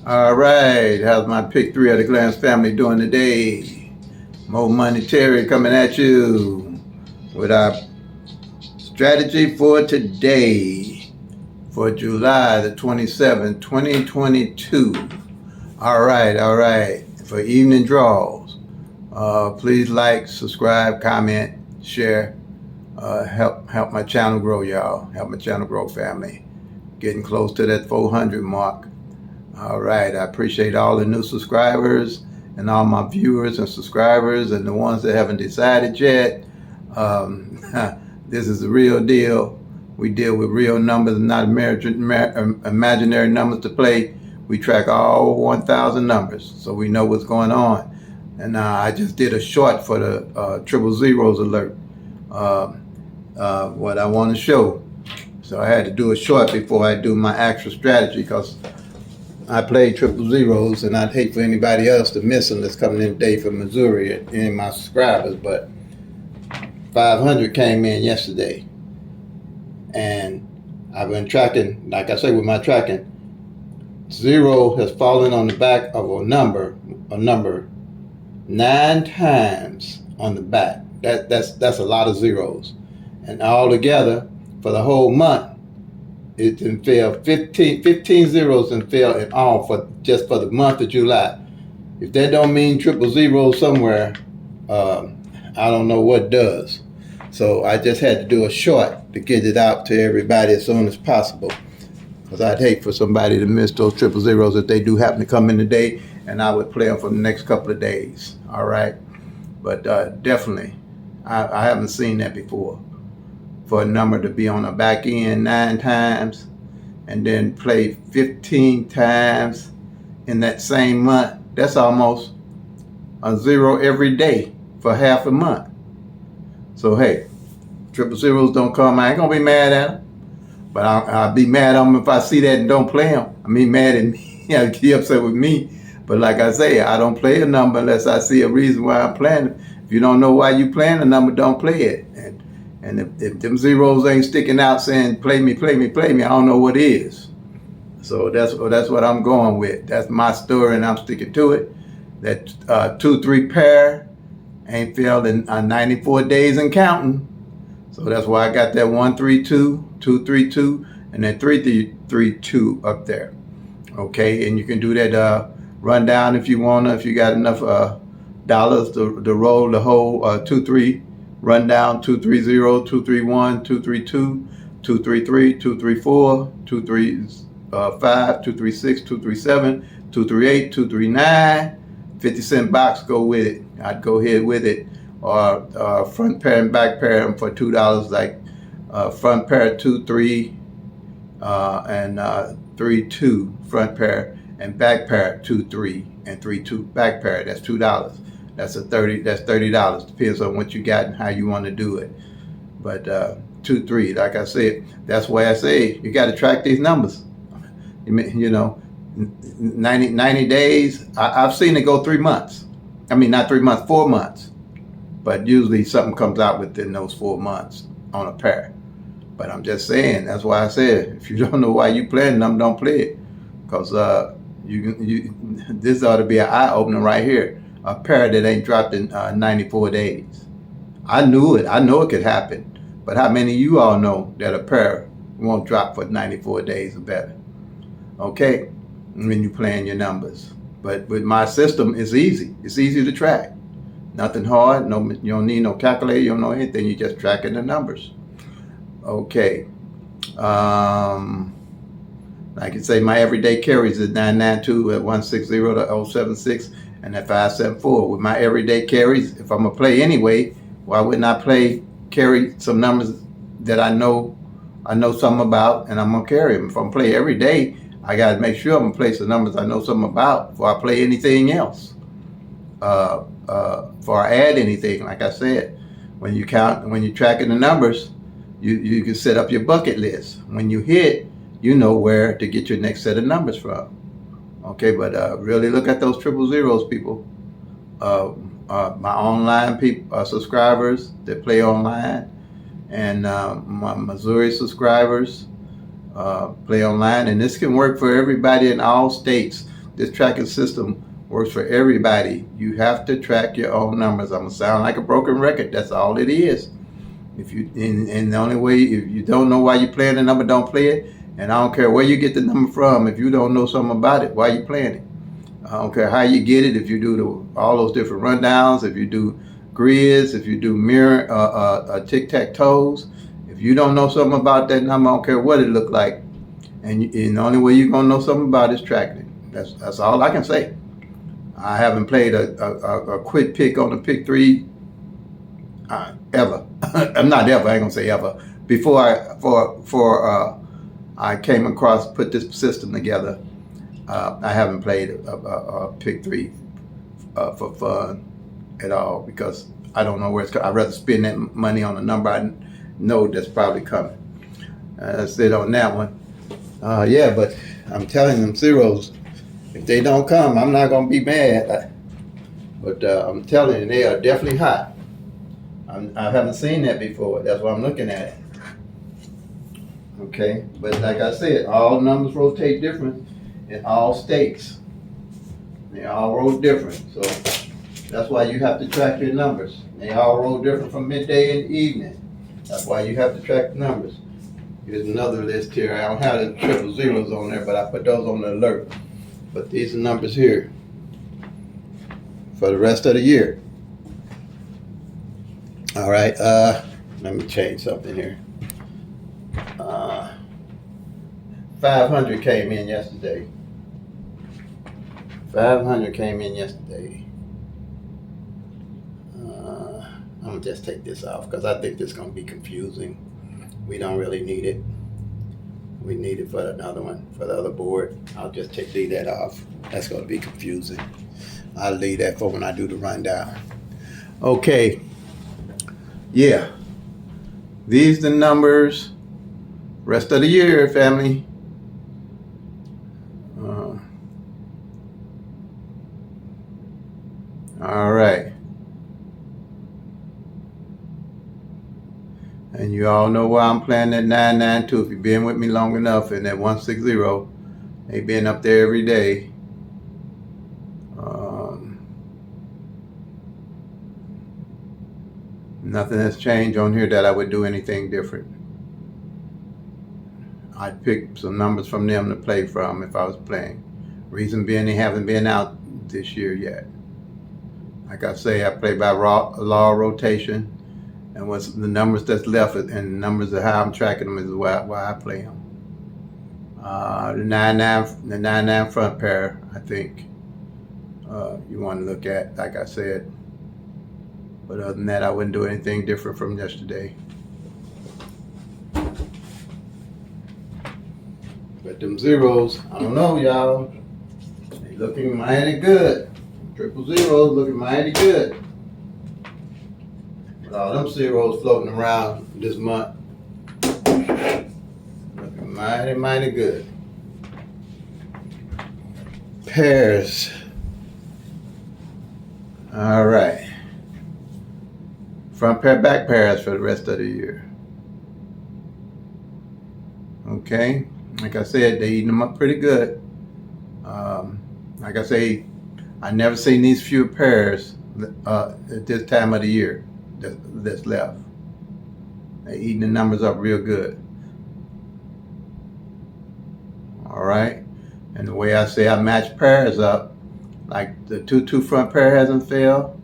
All right, how's my pick 3 of the Glance family doing today? Mo Money Terry coming at you with our strategy for today, for July the 27th, 2022. All right, for evening draws. Please like, subscribe, comment, share. Help my channel grow, y'all. Help my channel grow, family. Getting close to that 400 mark. All right, I appreciate all the new subscribers and all my viewers and subscribers and the ones that haven't decided yet. This is the real deal. We deal with real numbers, not imaginary numbers to play. We track all 1,000 numbers, so we know what's going on. And I just did a short for the triple zeros alert, what I want to show. So I had to do a short before I do my actual strategy, because I play triple zeros, and I'd hate for anybody else to miss them that's coming in today from Missouri and my subscribers. But 500 came in yesterday, and I've been tracking, like I say with my tracking, zero has fallen on the back of a number 9 times on the back. That's a lot of zeros, and all together for the whole month, it didn't fail 15 zeros and fail in all for the month of July. If that don't mean triple zero somewhere, I don't know what does. So I just had to do a short to get it out to everybody as soon as possible, because I'd hate for somebody to miss those triple zeros if they do happen to come in today, and I would play them for the next couple of days. All right, but definitely, I haven't seen that before. For a number to be on the back end 9 times and then play 15 times in that same month, that's almost a zero every day for half a month. So hey, triple zeros don't come, I ain't gonna be mad at them, but I'll be mad at them if I see that and don't play them. I mean, mad at me, I'll get upset with me. But like I say, I don't play a number unless I see a reason why I'm playing it. If you don't know why you playing a number, don't play it. And if them zeros ain't sticking out saying play me, I don't know what is. So that's what I'm going with. That's my story, and I'm sticking to it. That 2-3 pair ain't failed in 94 days and counting. So that's why I got that 1-3-2, 2-3-2, and then 3-3-2 up there. Okay, and you can do that rundown if you wanna, if you got enough dollars to roll the whole 2-3. Rundown 2-3-0, 2-3-1, 2-3-2, 2-3-3, 2-3-4, 2-3-5, 2-3-6, 2-3-7, 2-3-8, 2-3-9. 50-cent box, go with it. I'd go ahead with it. Or front pair and back pair for $2, like front pair 2-3 and 3-2 front pair, and back pair 2-3 and 3-2 back pair. That's $2. That's $30. Depends on what you got and how you want to do it. But 2-3, like I said, that's why I say you got to track these numbers. You know, 90 days. I've seen it go 3 months. I mean, not 3 months, 4 months. But usually something comes out within those 4 months on a pair. But I'm just saying, that's why I said, if you don't know why you playing them, don't play it, because this ought to be an eye opener right here. A pair that ain't dropped in 94 days. I knew it. I know it could happen. But how many of you all know that a pair won't drop for 94 days or better? Okay, when you're playing your numbers. But with my system, it's easy. It's easy to track. Nothing hard. No, you don't need no calculator. You don't know anything. You're just tracking the numbers. Okay. Like I say, my everyday carries is 992 at 160 to 076. And at 574, with my everyday carries, if I'm gonna play anyway, why wouldn't I carry some numbers that I know something about, and I'm gonna carry them? If I'm play every day, I gotta make sure I'm gonna play some numbers I know something about before I play anything else. Before I add anything, like I said, when you're tracking the numbers, you can set up your bucket list. When you hit, you know where to get your next set of numbers from. Okay, but really look at those triple zeros, people. My online subscribers that play online, and my Missouri subscribers play online, and this can work for everybody in all states. this tracking system works for everybody. You have to track your own numbers. I'm gonna sound like a broken record. That's all it is. If you and the only way, if you don't know why you're playing the number, don't play it. And I don't care where you get the number from. If you don't know something about it, why you playing it? I don't care how you get it. If you do all those different rundowns, if you do grids, if you do mirror tic-tac-toes, if you don't know something about that number, I don't care what it look like. And the only way you're gonna know something about it is tracking it. That's all I can say. I haven't played a quick pick on the PICK-3 ever. I'm not ever. I ain't gonna say ever. Before I came across, put this system together, I haven't played a PICK-3 for fun at all, because I don't know where it's coming. I'd rather spend that money on a number I know that's probably coming. That's it on that one. Yeah, but I'm telling them zeros, if they don't come, I'm not gonna be mad. But I'm telling you, they are definitely hot. I haven't seen that before. That's why I'm looking at it. Okay, but like I said, all numbers rotate different in all states. They all roll different, so that's why you have to track your numbers. They all roll different from midday and evening. That's why you have to track the numbers. Here's another list here. I don't have the triple zeros on there, but I put those on the alert. But these are numbers here for the rest of the year. All right, let me change something here. 500 came in yesterday. 500 came in yesterday. I'm gonna just take this off because I think this is gonna be confusing. We don't really need it. We need it for another one, for the other board. I'll just leave that off. That's gonna be confusing. I'll leave that for when I do the rundown. Okay. Yeah. These the numbers. Rest of the year, family. All right. And you all know why I'm playing that 992. If you've been with me long enough, and that 160, they been up there every day. Nothing has changed on here that I would do anything different. I'd pick some numbers from them to play from if I was playing. Reason being, they haven't been out this year yet. Like I say, I play by law of rotation, and what's the numbers that's left, and the numbers of how I'm tracking them is why I play them. The 9-9 front pair, I think you want to look at, like I said. But other than that, I wouldn't do anything different from yesterday. But them zeros, I don't know, y'all. They looking mighty good. Triple zeros looking mighty good. With all them zeros floating around this month, looking mighty, mighty good. Pairs. All right. Front pair, back pairs for the rest of the year. Okay. Like I said, they eating them up pretty good. Like I say, I never seen these few pairs at this time of the year that's left. They eating the numbers up real good. All right. And the way I say I match pairs up, like the 2-2 front pair hasn't failed,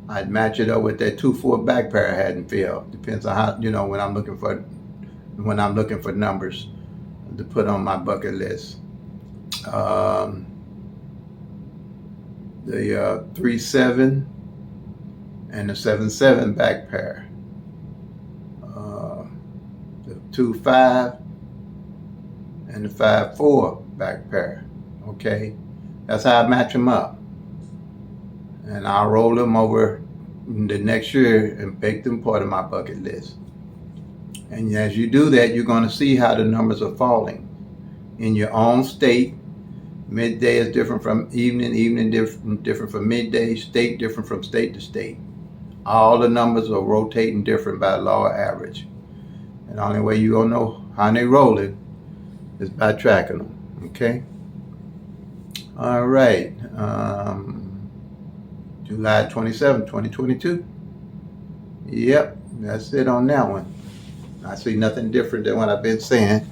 I'd match it up with that 2-4 back pair hadn't failed. Depends on how, when I'm looking for numbers to put on my bucket list. The 3-7 and the 7-7 back pair. The 2-5 and the 5-4 back pair. Okay, that's how I match them up. And I'll roll them over the next year and make them part of my bucket list. And as you do that, you're going to see how the numbers are falling in your own state. Midday is different from evening different from midday, state different from state to state. All the numbers are rotating different by law of average. And the only way you're going to know how they rolling is by tracking them. Okay? All right. July 27, 2022. Yep, that's it on that one. I see nothing different than what I've been saying.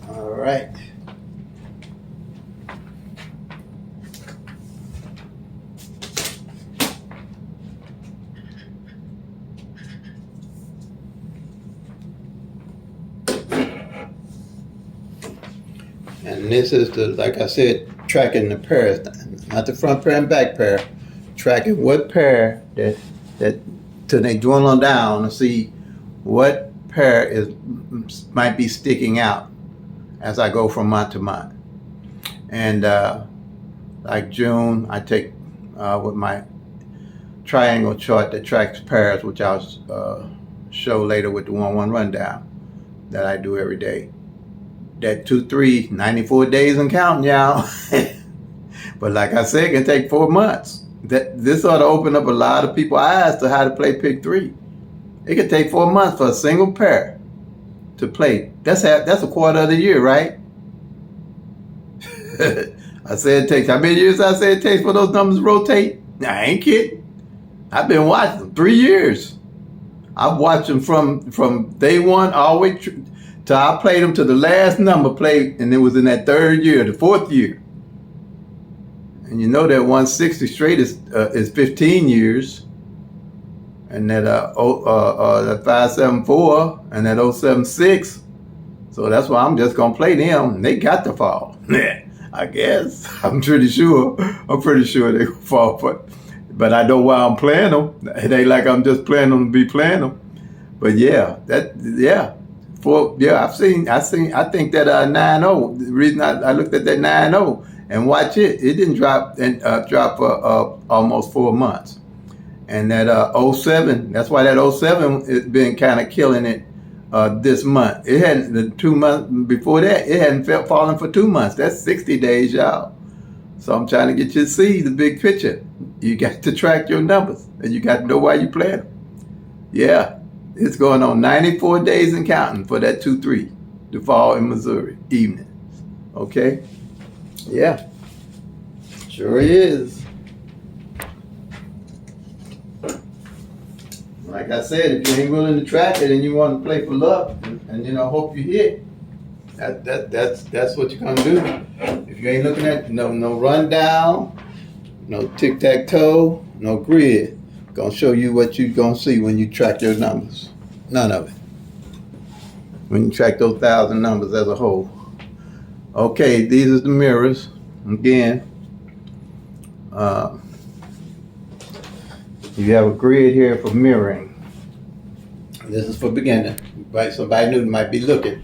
All right. And this is the, like I said, tracking the pairs, not the front pair and back pair, tracking what pair that till they dwindle down to see what pair might be sticking out as I go from month to month. And like June, I take with my triangle chart that tracks pairs, which I'll show later with the 1-1 rundown that I do every day. That 2-3, 94 days and counting, y'all. But like I said, it can take 4 months. This ought to open up a lot of people's eyes to how to play Pick-3. It could take 4 months for a single pair to play. That's a quarter of the year, right? I said it takes, how many years I said it takes for those numbers to rotate? I ain't kidding. I've been watching them 3 years. I've watched them from day one all the way till I played them to the last number played, and it was in that 3rd year, the 4th year. And you know that 160 straight is 15 years, and that 574 and that 076. So that's why I'm just gonna play them. And they got to fall. I guess. I'm pretty sure they will fall, but I know why I'm playing them. It ain't like I'm just playing them to be playing them. But yeah, I think that 9-0. The reason I looked at that 9-0 and watch it didn't drop for almost 4 months. And that 07, that's why that 07 has been kind of killing it this month. It hadn't, the 2 months before that, it hadn't fallen for 2 months. That's 60 days, y'all. So I'm trying to get you to see the big picture. You got to track your numbers, and you got to know why you playing them. Yeah, it's going on 94 days and counting for that 2-3 to fall in Missouri evenings. Okay? Yeah, sure is. Like I said, if you ain't willing to track it and you want to play for luck and hope you hit, that's what you're gonna do. If you ain't looking at no rundown, no tic-tac-toe, no grid, gonna show you what you're gonna see when you track your numbers. None of it. When you track those 1,000 numbers as a whole. Okay, these are the mirrors. Again, you have a grid here for mirroring. This is for beginner. Right? Somebody new might be looking.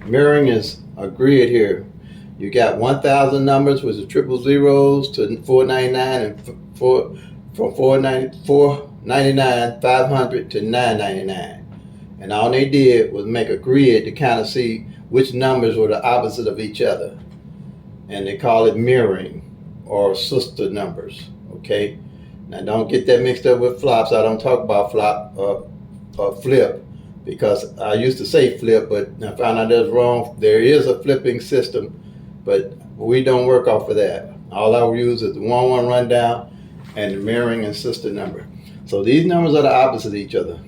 Mirroring is a grid here. You got 1,000 numbers with the triple zeros to 499 and from 499, 500 to 999. And all they did was make a grid to kind of see which numbers were the opposite of each other. And they call it mirroring or sister numbers. Okay? Now don't get that mixed up with flops. I don't talk about flop or flip, because I used to say flip, but I found out that's wrong. There is a flipping system, but we don't work off of that. All I use is the 1-1 rundown and the mirroring and sister number. So these numbers are the opposite of each other.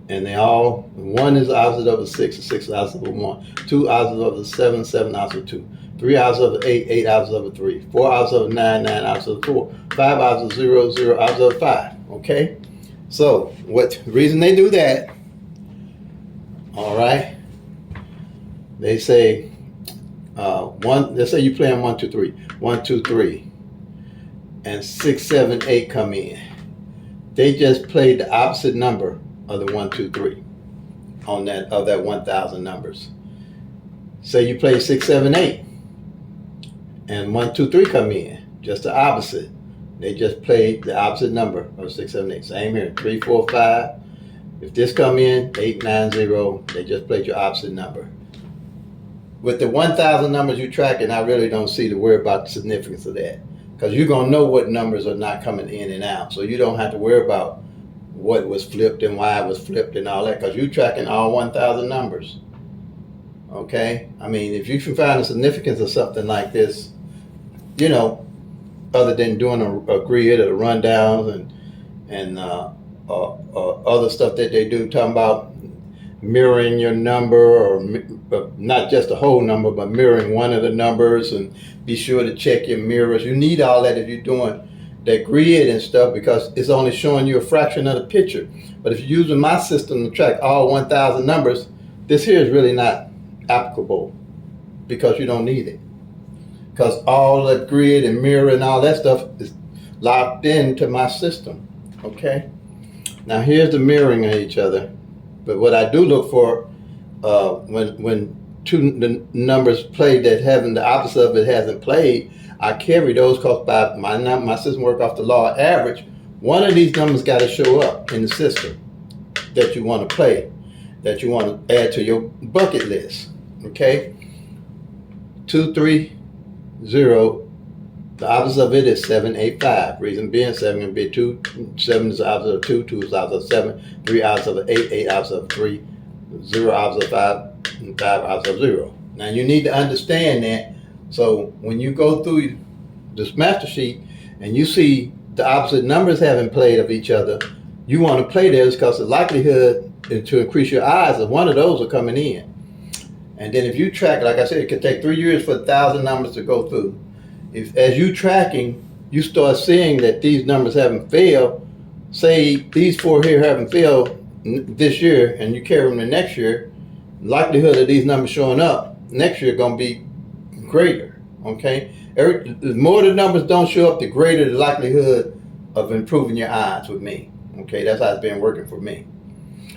And they all, 1 is the opposite of a 6, 6 is the opposite of a 1, 2 opposite of a 7, 7 opposite of 2, 3 opposite of a 8, 8 opposite of a 3, 4 opposite of a 9, 9 opposite of 4, 5 opposite of 0, 0 opposite of 5. Okay? So, what reason they do that, all right, they say, let's say you're playing 1, 2, 3, 1, 2, 3, and 6, 7, 8 come in. They just played the opposite number of the 1, 2, 3 on that 1,000 numbers. Say you play 6, 7, 8, and 1, 2, 3 come in, just the opposite. They just played the opposite number of 6, 7, 8. Same here, 3, 4, 5. If this come in, 8, 9, 0, they just played your opposite number. With the 1,000 numbers you tracking, I really don't see to worry about the significance of that, because you're gonna know what numbers are not coming in and out. So you don't have to worry about what was flipped and why it was flipped and all that, because you're tracking all 1,000 numbers. Okay, I mean, if you can find the significance of something like this, other than doing a grid or the rundowns and other stuff that they do, talking about mirroring your number, or not just the whole number, but mirroring one of the numbers, and be sure to check your mirrors. You need all that if you're doing that grid and stuff, because it's only showing you a fraction of the picture. But if you're using my system to track all 1,000 numbers, this here is really not applicable, because you don't need it. Because all the grid and mirror and all that stuff is locked into my system. Okay? Now here's the mirroring of each other. But what I do look for, when the numbers play that having the opposite of it hasn't played, I carry those, because by my system work off the law of average. One of these numbers got to show up in the system that you want to play, that you want to add to your bucket list. Okay? 2, 3, 0. The opposite of it is 7, 8, 5. Reason being, 7 can be 2. 7 is the opposite of 2. 2 is the opposite of 7. 3 opposite of 8. 8 opposite of 3. 0 opposite of 5. And 5 opposite of 0. Now you need to understand that. So when you go through this master sheet and you see the opposite numbers having played of each other, you want to play those, because the likelihood to increase your odds of one of those are coming in. And then if you track, like I said, it could take 3 years for 1,000 numbers to go through. If, as you tracking, you start seeing that these numbers haven't failed, say these 4 here haven't failed this year, and you carry them to next year, likelihood of these numbers showing up next year going to be greater. Okay, the more the numbers don't show up, the greater the likelihood of improving your odds with me. Okay, that's how it's been working for me.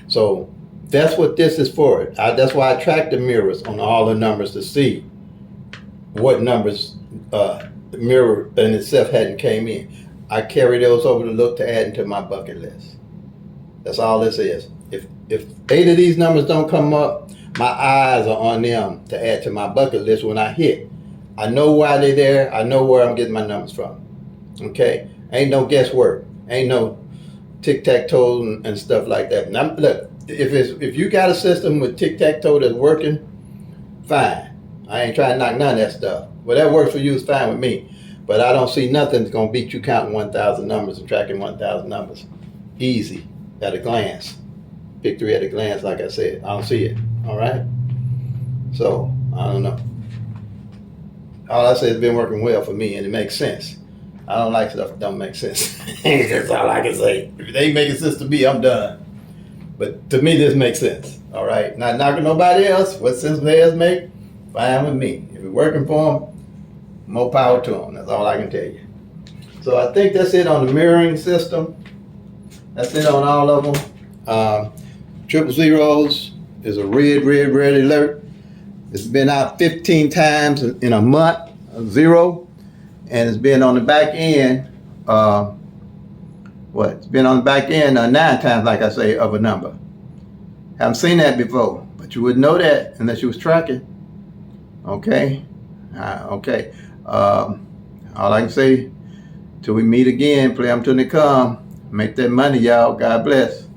So that's what this is for. That's why I track the mirrors on all the numbers to see what numbers the mirror in itself hadn't came in. I carry those over to look to add into my bucket list. That's all this is. If 8 of these numbers don't come up, my eyes are on them to add to my bucket list when I hit. I know why they're there. I know where I'm getting my numbers from. Okay? Ain't no guesswork. Ain't no tic-tac-toe and stuff like that. Now, look, if you got a system with tic-tac-toe that's working, fine. I ain't trying to knock none of that stuff. Whatever works for you is fine with me. But I don't see nothing that's going to beat you counting 1,000 numbers and tracking 1,000 numbers. Easy, at a glance. PICK-3 at a glance, like I said. I don't see it. All right? So, I don't know. All I say, it's been working well for me, and it makes sense. I don't like stuff that don't make sense. That's all I can say. If it ain't making sense to me, I'm done. But to me, this makes sense. All right? Not knocking nobody else. What sense theirs make, fine with me. If it's working for them, more power to them. That's all I can tell you. So I think that's it on the mirroring system. That's it on all of them. Triple zeros is a red alert. It's been out 15 times in a month, 0. And it's been on the back end, It's been on the back end 9 times, like I say, of a number. Haven't seen that before, but you wouldn't know that unless you was tracking. Okay? Okay. All I can say, till we meet again, play them till they come. Make that money, y'all. God bless.